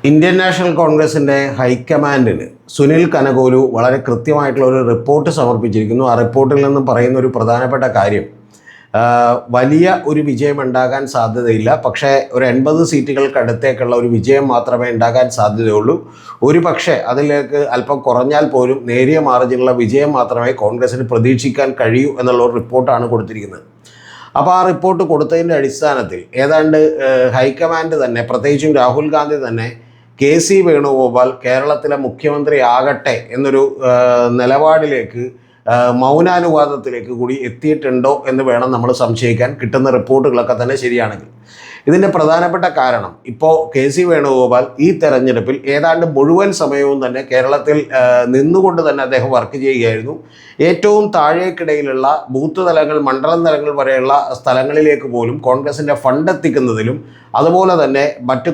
Indian national കോൺഗ്രസിൻ്റെ ഹൈക്കമാൻഡിന് സുനിൽ കനകോലു വളരെ കൃത്യമായിട്ടുള്ള ഒരു റിപ്പോർട്ട് സമർപ്പിച്ചിരിക്കുന്നു. ആ റിപ്പോർട്ടിൽ നിന്നും പറയുന്ന ഒരു പ്രധാനപ്പെട്ട കാര്യം, വലിയ ഒരു വിജയം ഉണ്ടാകാൻ സാധ്യതയില്ല, പക്ഷേ ഒരു 80 സീറ്റുകൾക്കടുത്തേക്കുള്ള ഒരു വിജയം മാത്രമേ ഉണ്ടാകാൻ സാധ്യതയുള്ളൂ. ഒരു പക്ഷേ അതിലേക്ക് അല്പം കുറഞ്ഞാൽ പോലും നേരിയ മാർജിനുള്ള വിജയം മാത്രമേ കോൺഗ്രസിന് പ്രതീക്ഷിക്കാൻ കഴിയൂ എന്നുള്ള ഒരു റിപ്പോർട്ടാണ് കൊടുത്തിരിക്കുന്നത്. അപ്പോൾ ആ റിപ്പോർട്ട് കൊടുത്തതിൻ്റെ അടിസ്ഥാനത്തിൽ ഏതാണ്ട് ഹൈക്കമാൻഡ് തന്നെ, പ്രത്യേകിച്ചും രാഹുൽ ഗാന്ധി തന്നെ കെ.സി. വേണുഗോപാൽ കേരളത്തിലെ മുഖ്യമന്ത്രി ആകട്ടെ എന്നൊരു നിലപാടിലേക്ക്, മൗനാനുവാദത്തിലേക്ക് കൂടി എത്തിയിട്ടുണ്ടോ എന്ന് വേണം നമ്മൾ സംശയിക്കാൻ, കിട്ടുന്ന റിപ്പോർട്ടുകളൊക്കെ തന്നെ ശരിയാണെങ്കിൽ. ഇതിൻ്റെ പ്രധാനപ്പെട്ട കാരണം, ഇപ്പോൾ കെ.സി. വേണുഗോപാൽ ഈ തെരഞ്ഞെടുപ്പിൽ ഏതാണ്ട് മുഴുവൻ സമയവും തന്നെ കേരളത്തിൽ നിന്നുകൊണ്ട് തന്നെ അദ്ദേഹം വർക്ക് ചെയ്യുകയായിരുന്നു. ഏറ്റവും താഴേക്കിടയിലുള്ള ബൂത്ത് തലങ്ങൾ, മണ്ഡലം തലങ്ങൾ വരെയുള്ള സ്ഥലങ്ങളിലേക്ക് പോലും കോൺഗ്രസിൻ്റെ ഫണ്ട് എത്തിക്കുന്നതിലും, അതുപോലെ തന്നെ മറ്റ്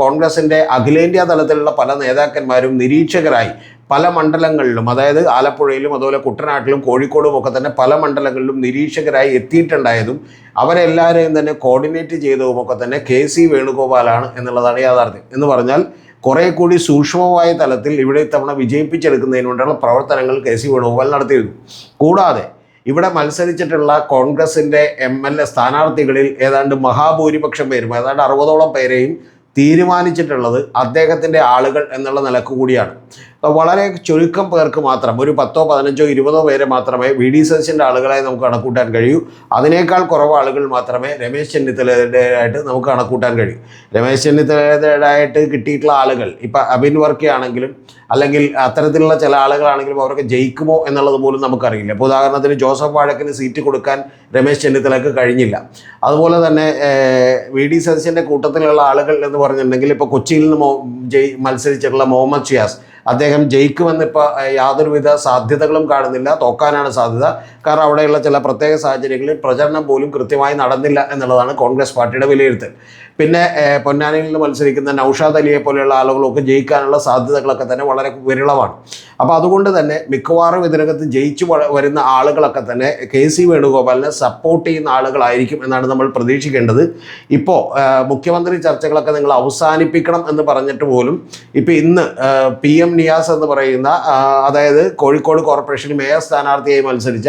കോൺഗ്രസിൻ്റെ അഖിലേന്ത്യാ തലത്തിലുള്ള പല നേതാക്കന്മാരും നിരീക്ഷകരായി പല മണ്ഡലങ്ങളിലും, അതായത് ആലപ്പുഴയിലും അതുപോലെ കുട്ടനാട്ടിലും കോഴിക്കോടും ഒക്കെ തന്നെ പല മണ്ഡലങ്ങളിലും നിരീക്ഷകരായി എത്തിയിട്ടുണ്ടായതും അവരെല്ലാവരെയും തന്നെ കോർഡിനേറ്റ് ചെയ്തതുമൊക്കെ തന്നെ കെ.സി. വേണുഗോപാലാണ് എന്നുള്ളതാണ് യാഥാർത്ഥ്യം. എന്ന് പറഞ്ഞാൽ കുറേ കൂടി സൂക്ഷ്മമായ തലത്തിൽ ഇവിടെ ഇത്തവണ വിജയിപ്പിച്ചെടുക്കുന്നതിന് വേണ്ടിയുള്ള പ്രവർത്തനങ്ങൾ കെ.സി. വേണുഗോപാൽ നടത്തിയിരുന്നു. കൂടാതെ ഇവിടെ മത്സരിച്ചിട്ടുള്ള കോൺഗ്രസിൻ്റെ MLA സ്ഥാനാർത്ഥികളിൽ ഏതാണ്ട് മഹാഭൂരിപക്ഷം പേരും, ഏതാണ്ട് 60ഓളം പേരെയും തീരുമാനിച്ചിട്ടുള്ളത് അദ്ദേഹത്തിൻ്റെ ആളുകൾ എന്നുള്ള നിലക്ക് കൂടിയാണ്. വളരെ ചുരുക്കം പേർക്ക് മാത്രം, ഒരു 10, 15, 20 പേരെ മാത്രമേ VD സതീശൻ്റെ ആളുകളായി നമുക്ക് കണക്കൂട്ടാൻ കഴിയൂ. അതിനേക്കാൾ കുറവ് ആളുകൾ മാത്രമേ രമേശ് ചെന്നിത്തലയുടേതായിട്ട് നമുക്ക് കണക്കൂട്ടാൻ കഴിയൂ. രമേശ് ചെന്നിത്തലയുടേതായിട്ട് കിട്ടിയിട്ടുള്ള ആളുകൾ, ഇപ്പം അബിൻ വർക്കി ആണെങ്കിലും അല്ലെങ്കിൽ അത്തരത്തിലുള്ള ചില ആളുകളാണെങ്കിലും അവർക്ക് ജയിക്കുമോ എന്നുള്ളത് പോലും നമുക്കറിയില്ല. ഇപ്പോൾ ഉദാഹരണത്തിന് ജോസഫ് വാഴക്കിന് സീറ്റ് കൊടുക്കാൻ രമേശ് ചെന്നിത്തലയ്ക്ക് കഴിഞ്ഞില്ല. അതുപോലെ തന്നെ VD സതീശൻ്റെ കൂട്ടത്തിലുള്ള ആളുകൾ എന്ന് പറഞ്ഞിട്ടുണ്ടെങ്കിൽ, ഇപ്പോൾ കൊച്ചിയിൽ നിന്ന് മത്സരിച്ചിട്ടുള്ള മുഹമ്മദ് ഷിയാസ്, അദ്ദേഹം ജയിക്കുമെന്ന് ഇപ്പോൾ യാതൊരുവിധ സാധ്യതകളും കാണുന്നില്ല. തോക്കാനാണ് സാധ്യത. കാരണം അവിടെയുള്ള ചില പ്രത്യേക സാഹചര്യങ്ങളിൽ പ്രചരണം പോലും കൃത്യമായി നടന്നില്ല എന്നുള്ളതാണ് കോൺഗ്രസ് പാർട്ടിയുടെ വിലയിരുത്തൽ. പിന്നെ പൊന്നാനിയിൽ നിന്ന് മത്സരിക്കുന്ന നൗഷാദ് അലിയെ പോലെയുള്ള ആളുകളൊക്കെ ജയിക്കാനുള്ള സാധ്യതകളൊക്കെ തന്നെ വളരെ വിരളമാണ്. അപ്പോൾ അതുകൊണ്ട് തന്നെ മിക്കവാറും ഇതിനകത്ത് ജയിച്ചു വരുന്ന ആളുകളൊക്കെ തന്നെ കെ.സി. വേണുഗോപാലിനെ സപ്പോർട്ട് ചെയ്യുന്ന ആളുകളായിരിക്കും എന്നാണ് നമ്മൾ പ്രതീക്ഷിക്കേണ്ടത്. ഇപ്പോൾ മുഖ്യമന്ത്രി ചർച്ചകളൊക്കെ നിങ്ങൾ അവസാനിപ്പിക്കണം എന്ന് പറഞ്ഞിട്ട് പോലും ഇപ്പോൾ ഇന്ന് PM നിയാസ് എന്ന് പറയുന്ന, അതായത് കോഴിക്കോട് കോർപ്പറേഷൻ മേയർ സ്ഥാനാർത്ഥിയായി മത്സരിച്ച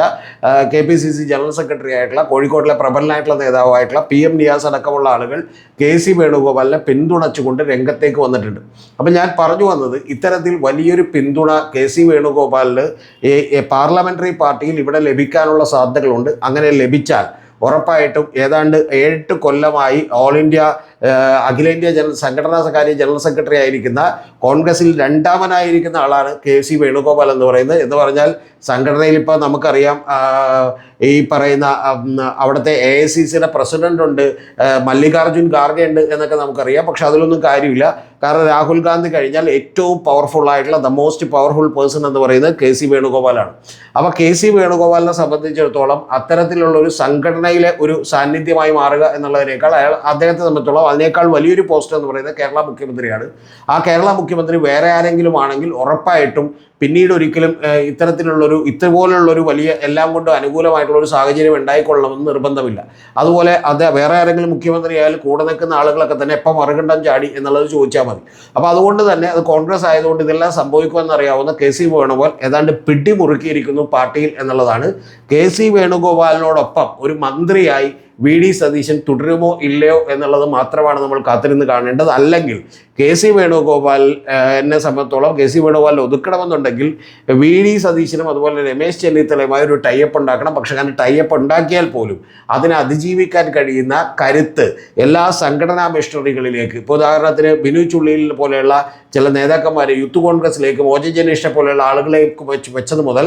KPCC ജനറൽ സെക്രട്ടറി ആയിട്ടുള്ള, കോഴിക്കോട്ടിലെ പ്രബലനായിട്ടുള്ള നേതാവായിട്ടുള്ള PM നിയാസ് അടക്കമുള്ള ആളുകൾ കെ.സി. വേണുഗോപാലിനെ പിന്തുണച്ചുകൊണ്ട് രംഗത്തേക്ക് വന്നിട്ടുണ്ട്. അപ്പം ഞാൻ പറഞ്ഞു വന്നത്, ഇത്തരത്തിൽ വലിയൊരു പിന്തുണ കെ.സി. വേണുഗോപാലിന് പാർലമെൻ്ററി പാർട്ടിയിൽ ഇവിടെ ലഭിക്കാനുള്ള സാധ്യതകളുണ്ട്. അങ്ങനെ ലഭിച്ചാൽ ഉറപ്പായിട്ടും ഏതാണ്ട് 7 കൊല്ലമായി ഓൾ ഇന്ത്യ അഖിലേന്ത്യാ സംഘടനാകാര്യ ജനറൽ സെക്രട്ടറി ആയിരിക്കുന്ന, കോൺഗ്രസിൽ രണ്ടാമനായിരിക്കുന്ന ആളാണ് കെ.സി. വേണുഗോപാൽ എന്ന് പറയുന്നത്. എന്ന് പറഞ്ഞാൽ സംഘടനയിൽ ഇപ്പോൾ നമുക്കറിയാം, ഈ പറയുന്ന അവിടുത്തെ AICCയുടെ പ്രസിഡൻ്റ് ഉണ്ട്, മല്ലികാർജുൻ ഖാർഗെ ഉണ്ട് എന്നൊക്കെ നമുക്കറിയാം. പക്ഷെ അതിലൊന്നും കാര്യമില്ല. കാരണം രാഹുൽ ഗാന്ധി കഴിഞ്ഞാൽ ഏറ്റവും പവർഫുൾ ആയിട്ടുള്ള, ദ മോസ്റ്റ് പവർഫുൾ പേഴ്സൺ എന്ന് പറയുന്നത് കെ.സി. വേണുഗോപാലാണ്. അപ്പോൾ കെ.സി. വേണുഗോപാലിനെ സംബന്ധിച്ചിടത്തോളം അത്തരത്തിലുള്ള ഒരു സംഘടനയിലെ ഒരു സാന്നിധ്യമായി മാറുക എന്നുള്ളതിനേക്കാൾ അദ്ദേഹത്തെ സംബന്ധിച്ചിടത്തോളം അതിനേക്കാൾ വലിയൊരു പോസ്റ്റ് എന്ന് പറയുന്നത് കേരള മുഖ്യമന്ത്രിയാണ്. ആ കേരള മുഖ്യമന്ത്രി വേറെ ആരെങ്കിലും ആണെങ്കിൽ ഉറപ്പായിട്ടും പിന്നീട് ഒരിക്കലും ഇതുപോലുള്ളൊരു വലിയ എല്ലാം കൊണ്ടും അനുകൂലമായിട്ടുള്ളൊരു സാഹചര്യം ഉണ്ടായിക്കൊള്ളണമെന്ന് നിർബന്ധമില്ല. അതുപോലെ അത് വേറെ ആരെങ്കിലും മുഖ്യമന്ത്രി ആയാലും കൂടെ നിൽക്കുന്ന ആളുകളൊക്കെ തന്നെ എപ്പം മറുകണ്ഠം ചാടി എന്നുള്ളത് ചോദിച്ചാൽ മതി. അപ്പോൾ അതുകൊണ്ട് തന്നെ അത് കോൺഗ്രസ് ആയതുകൊണ്ട് ഇതെല്ലാം സംഭവിക്കുമെന്നറിയാവുന്ന കെ.സി. വേണുഗോപാൽ ഏതാണ്ട് പിടിമുറുക്കിയിരിക്കുന്നു പാർട്ടിയിൽ എന്നുള്ളതാണ്. കെ.സി. വേണുഗോപാലിനോടൊപ്പം ഒരു മന്ത്രിയായി VD സതീശൻ തുടരുമോ ഇല്ലയോ എന്നുള്ളത് മാത്രമാണ് നമ്മൾ കാത്തിരുന്ന് കാണേണ്ടത്. അല്ലെങ്കിൽ കെ.സി. വേണുഗോപാൽ എന്നെ സംബന്ധിച്ചോളം കെ.സി. വേണുഗോപാലിനെ ഒതുക്കണമെന്നുണ്ടെങ്കിൽ VD സതീശനും അതുപോലെ രമേശ് ചെന്നിത്തലയുമായി ഒരു ടൈപ്പ് ഉണ്ടാക്കണം. പക്ഷേ അങ്ങനെ ടൈപ്പ് ഉണ്ടാക്കിയാൽ പോലും അതിനെ അതിജീവിക്കാൻ കഴിയുന്ന കരുത്ത് എല്ലാ സംഘടനാ മിഷണറികളിലേക്ക്, ഇപ്പോൾ ഉദാഹരണത്തിന് ബിനു ചുള്ളിയിൽ പോലെയുള്ള ചില നേതാക്കന്മാരെ യൂത്ത് കോൺഗ്രസിലേക്ക്, മോജി ജനീഷിനെ പോലെയുള്ള ആളുകളേക്ക് വെച്ചത് മുതൽ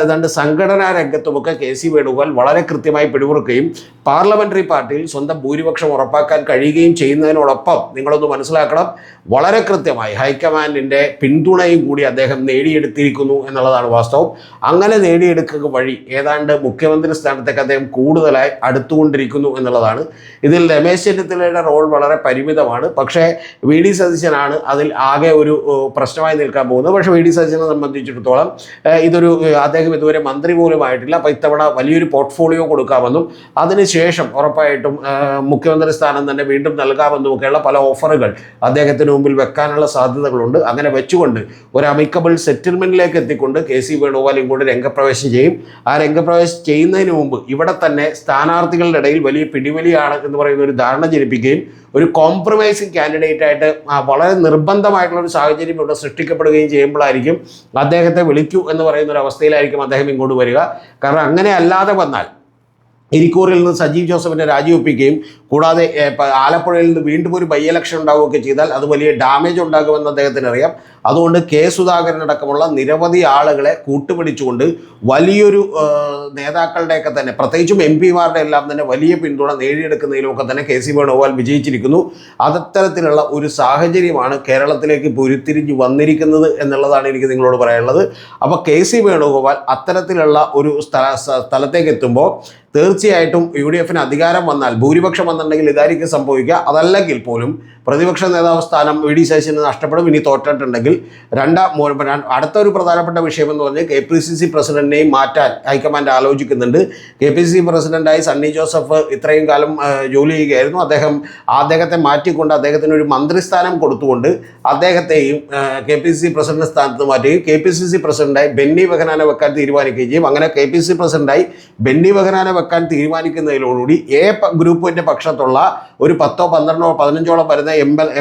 ഏതാണ്ട് സംഘടനാ രംഗത്തുമൊക്കെ കെ.സി. വേണുഗോപാൽ വളരെ കൃത്യമായി പിടിമുറുക്കുകയും പാർലമെൻ്ററി പാർട്ടിയിൽ സ്വന്തം ഭൂരിപക്ഷം ഉറപ്പാക്കാൻ കഴിയുകയും ചെയ്യുന്നതിനോടൊപ്പം നിങ്ങളൊന്ന് മനസ്സിലാക്കണം, വളരെ കൃത്യമായി ഹൈക്കമാൻഡിൻ്റെ പിന്തുണയും കൂടി അദ്ദേഹം നേടിയെടുത്തിരിക്കുന്നു എന്നുള്ളതാണ് വാസ്തവം. അങ്ങനെ നേടിയെടുക്കുക വഴി ഏതാണ്ട് മുഖ്യമന്ത്രി സ്ഥാനത്തേക്ക് അദ്ദേഹം കൂടുതലായി അടുത്തുകൊണ്ടിരിക്കുന്നു എന്നുള്ളതാണ്. ഇതിൽ രമേശ് ചെന്നിത്തലയുടെ റോൾ വളരെ പരിമിതമാണ്. പക്ഷേ VD സതീശനാണ് അതിൽ ആകെ ഒരു പ്രശ്നമായി നിൽക്കാൻ പോകുന്നത്. പക്ഷേ VD സതീശനെ സംബന്ധിച്ചിടത്തോളം അദ്ദേഹം ഇതുവരെ മന്ത്രി പോലും ആയിട്ടില്ല. അപ്പോൾ ഇത്തവണ വലിയൊരു പോർട്ട്ഫോളിയോ കൊടുക്കാമെന്നും അതിനുശേഷം അതിനുശേഷം ഉറപ്പായിട്ടും മുഖ്യമന്ത്രി സ്ഥാനം തന്നെ വീണ്ടും നൽകാമെന്നുമൊക്കെയുള്ള പല ഓഫറുകൾ അദ്ദേഹത്തിന് മുമ്പിൽ വെക്കാനുള്ള സാധ്യതകളുണ്ട്. അങ്ങനെ വെച്ചുകൊണ്ട് ഒരു അമിക്കബിൾ സെറ്റിൽമെൻറ്റിലേക്ക് എത്തിക്കൊണ്ട് KC വേണുഗോപാൽ ഇങ്ങോട്ട് രംഗപ്രവേശം ചെയ്യും. ആ രംഗപ്രവേശം ചെയ്യുന്നതിന് മുമ്പ് ഇവിടെ തന്നെ സ്ഥാനാർത്ഥികളുടെ ഇടയിൽ വലിയ പിടിവലിയാണ് എന്ന് പറയുന്ന ഒരു ധാരണ ജനിപ്പിക്കുകയും ഒരു കോംപ്രമൈസിങ് കാൻഡിഡേറ്റ് ആയിട്ട് വളരെ നിർബന്ധമായിട്ടുള്ള ഒരു സാഹചര്യം ഇവിടെ സൃഷ്ടിക്കപ്പെടുകയും ചെയ്യുമ്പോഴായിരിക്കും അദ്ദേഹത്തെ വിളിക്കൂ എന്ന് പറയുന്ന ഒരു അവസ്ഥയിലായിരിക്കും അദ്ദേഹം ഇങ്ങോട്ട് വരിക. കാരണം അങ്ങനെ അല്ലാതെ വന്നാൽ ഇരിക്കൂറിൽ നിന്ന് സജീവ് ജോസഫിനെ രാജിവെപ്പിക്കുകയും കൂടാതെ ആലപ്പുഴയിൽ നിന്ന് വീണ്ടും ഒരു ബൈ ഇലക്ഷൻ ഉണ്ടാവുകയൊക്കെ ചെയ്താൽ അത് വലിയ ഡാമേജ് ഉണ്ടാകുമെന്ന് അദ്ദേഹത്തിന് അറിയാം. അതുകൊണ്ട് K. അടക്കമുള്ള നിരവധി ആളുകളെ കൂട്ടുപിടിച്ചുകൊണ്ട് വലിയൊരു നേതാക്കളുടെയൊക്കെ തന്നെ പ്രത്യേകിച്ചും MP-മാരുടെ എല്ലാം തന്നെ വലിയ പിന്തുണ നേടിയെടുക്കുന്നതിലുമൊക്കെ തന്നെ KC വേണുഗോപാൽ വിജയിച്ചിരിക്കുന്നു. അത്തരത്തിലുള്ള ഒരു സാഹചര്യമാണ് കേരളത്തിലേക്ക് ഉരുത്തിരിഞ്ഞ് വന്നിരിക്കുന്നത് എന്നുള്ളതാണ് എനിക്ക് നിങ്ങളോട് പറയാനുള്ളത്. അപ്പോൾ KC വേണുഗോപാൽ അത്തരത്തിലുള്ള ഒരു സ്ഥലത്തേക്ക് എത്തുമ്പോൾ തീർച്ചയായിട്ടും UDF-ന് അധികാരം വന്നാൽ ഭൂരിപക്ഷം വന്നിട്ടുണ്ടെങ്കിൽ ഇതായിരിക്കും സംഭവിക്കുക. അതല്ലെങ്കിൽ പോലും പ്രതിപക്ഷ നേതാവ് സ്ഥാനം VD സതീശന് നഷ്ടപ്പെടും. ഇനി തോറ്റിട്ടുണ്ടെങ്കിൽ അടുത്ത ഒരു പ്രധാനപ്പെട്ട വിഷയം എന്ന് പറഞ്ഞാൽ KPCC പ്രസിഡന്റിനെയും മാറ്റാൻ ഹൈക്കമാൻഡ് ആലോചിക്കുന്നുണ്ട്. KPCC പ്രസിഡന്റായി സണ്ണി ജോസഫ് ഇത്രയും കാലം ജോലി ചെയ്യുകയായിരുന്നു. അദ്ദേഹത്തെ മാറ്റിക്കൊണ്ട് അദ്ദേഹത്തിന് ഒരു മന്ത്രിസ്ഥാനം കൊടുത്തുകൊണ്ട് അദ്ദേഹത്തെയും KPCC പ്രസിഡന്റ് സ്ഥാനത്ത് മാറ്റുകയും KPCC പ്രസിഡന്റായി ബെന്നി ബെഹനാനെ വെക്കാൻ തീരുമാനിക്കുകയും ചെയ്യും. അങ്ങനെ KPCC പ്രസിഡന്റായി ബെന്നി ബെഹനാനെ വെക്കാൻ തീരുമാനിക്കുന്നതിലോടുകൂടി ഗ്രൂപ്പിന്റെ പക്ഷത്തുള്ള ഒരു 10, 12, 15ഓളം വരുന്ന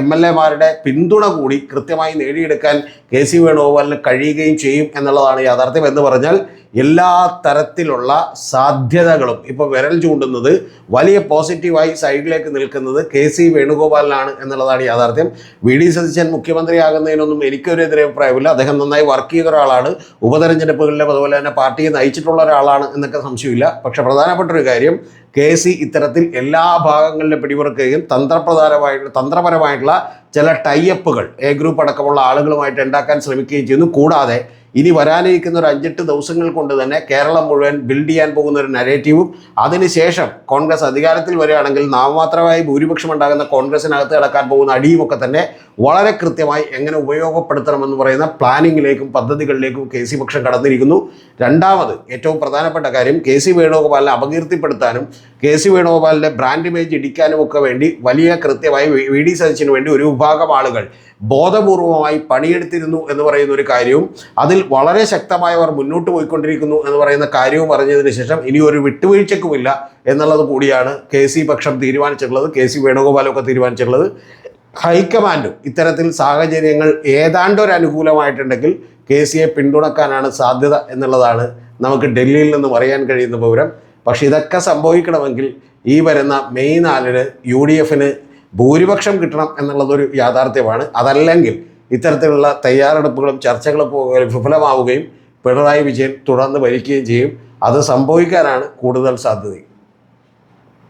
MLA-മാരുടെ പിന്തുണ കൂടി കൃത്യമായി നേടിയെടുക്കാൻ KC വേണുഗോപാലിന് കഴിയുകയും ചെയ്യും എന്നുള്ളതാണ് യാഥാർത്ഥ്യം. എന്ന് പറഞ്ഞാൽ എല്ലാ തരത്തിലുള്ള സാധ്യതകളും ഇപ്പോൾ വിരൽ ചൂണ്ടുന്നത് വലിയ പോസിറ്റീവായി സൈഡിലേക്ക് നിൽക്കുന്നത് KC വേണുഗോപാലിനാണ് എന്നുള്ളതാണ് യാഥാർത്ഥ്യം. VD സതീശൻ മുഖ്യമന്ത്രിയാകുന്നതിനൊന്നും എനിക്കൊരു എതിരഭിപ്രായമില്ല. അദ്ദേഹം നന്നായി വർക്ക് ചെയ്ത ഒരാളാണ്. ഉപതെരഞ്ഞെടുപ്പുകളിലും അതുപോലെ തന്നെ പാർട്ടിയെ നയിച്ചിട്ടുള്ള ഒരാളാണ് എന്നൊക്കെ സംശയമില്ല. പക്ഷെ പ്രധാനപ്പെട്ട ഒരു കാര്യം KC ഇത്തരത്തിൽ എല്ലാ ഭാഗങ്ങളിലും പിടിമുറുക്കുകയും തന്ത്രപരമായിട്ടുള്ള ചില ടൈഅപ്പുകൾ ഗ്രൂപ്പ് അടക്കമുള്ള ആളുകളുമായിട്ട് ഉണ്ടാക്കാൻ ശ്രമിക്കുകയും ചെയ്യുന്നു. കൂടാതെ ഇനി വരാനിരിക്കുന്ന ഒരു 5-8 ദിവസങ്ങൾ കൊണ്ട് തന്നെ കേരളം മുഴുവൻ ബിൽഡ് ചെയ്യാൻ പോകുന്ന ഒരു നരേറ്റീവും അതിനുശേഷം കോൺഗ്രസ് അധികാരത്തിൽ വരികയാണെങ്കിൽ നാമമാത്രമായി ഭൂരിപക്ഷം ഉണ്ടാകുന്ന കോൺഗ്രസിനകത്ത് കിടക്കാൻ പോകുന്ന അടിയുമൊക്കെ തന്നെ വളരെ കൃത്യമായി എങ്ങനെ ഉപയോഗപ്പെടുത്തണമെന്ന് പറയുന്ന പ്ലാനിങ്ങിലേക്കും പദ്ധതികളിലേക്കും KC പക്ഷം കടന്നിരിക്കുന്നു. രണ്ടാമത് ഏറ്റവും പ്രധാനപ്പെട്ട കാര്യം KC വേണുഗോപാലിനെ അപകീർത്തിപ്പെടുത്താനും KC വേണുഗോപാലിൻ്റെ ബ്രാൻഡ് ഇമേജ് ഇടിക്കാനും ഒക്കെ വേണ്ടി വലിയ കൃത്യമായി VD സതീശന് വേണ്ടി ഒരു വിഭാഗം ആളുകൾ ബോധപൂർവമായി പണിയെടുത്തിരുന്നു എന്ന് പറയുന്ന ഒരു കാര്യവും അതിൽ വളരെ ശക്തമായവർ മുന്നോട്ട് പോയിക്കൊണ്ടിരിക്കുന്നു എന്ന് പറയുന്ന കാര്യവും പറഞ്ഞതിന് ശേഷം ഇനി ഒരു വിട്ടുവീഴ്ചക്കുമില്ല എന്നുള്ളത് കൂടിയാണ് KC പക്ഷം തീരുമാനിച്ചിട്ടുള്ളത്. KC വേണുഗോപാലൊക്കെ തീരുമാനിച്ചിട്ടുള്ളത്. ഹൈക്കമാൻഡും ഇത്തരത്തിൽ സാഹചര്യങ്ങൾ ഏതാണ്ട് ഒരു അനുകൂലമായിട്ടുണ്ടെങ്കിൽ KCയെ പിന്തുണക്കാനാണ് സാധ്യത എന്നുള്ളതാണ് നമുക്ക് ഡൽഹിയിൽ നിന്നും അറിയാൻ കഴിയുന്ന വിവരം. പക്ഷെ ഇതൊക്കെ സംഭവിക്കണമെങ്കിൽ ഈ വരുന്ന മെയ് 4-ന് UDF-ന് ഭൂരിപക്ഷം കിട്ടണം എന്നുള്ളതൊരു യാഥാർത്ഥ്യമാണ്. അതല്ലെങ്കിൽ ഇത്തരത്തിലുള്ള തയ്യാറെടുപ്പുകളും ചർച്ചകളും വിഫലമാവുകയും പിണറായി വിജയൻ തുടർന്ന് ഭരിക്കുകയും ചെയ്യും. അത് സംഭവിക്കാനാണ് കൂടുതൽ സാധ്യത.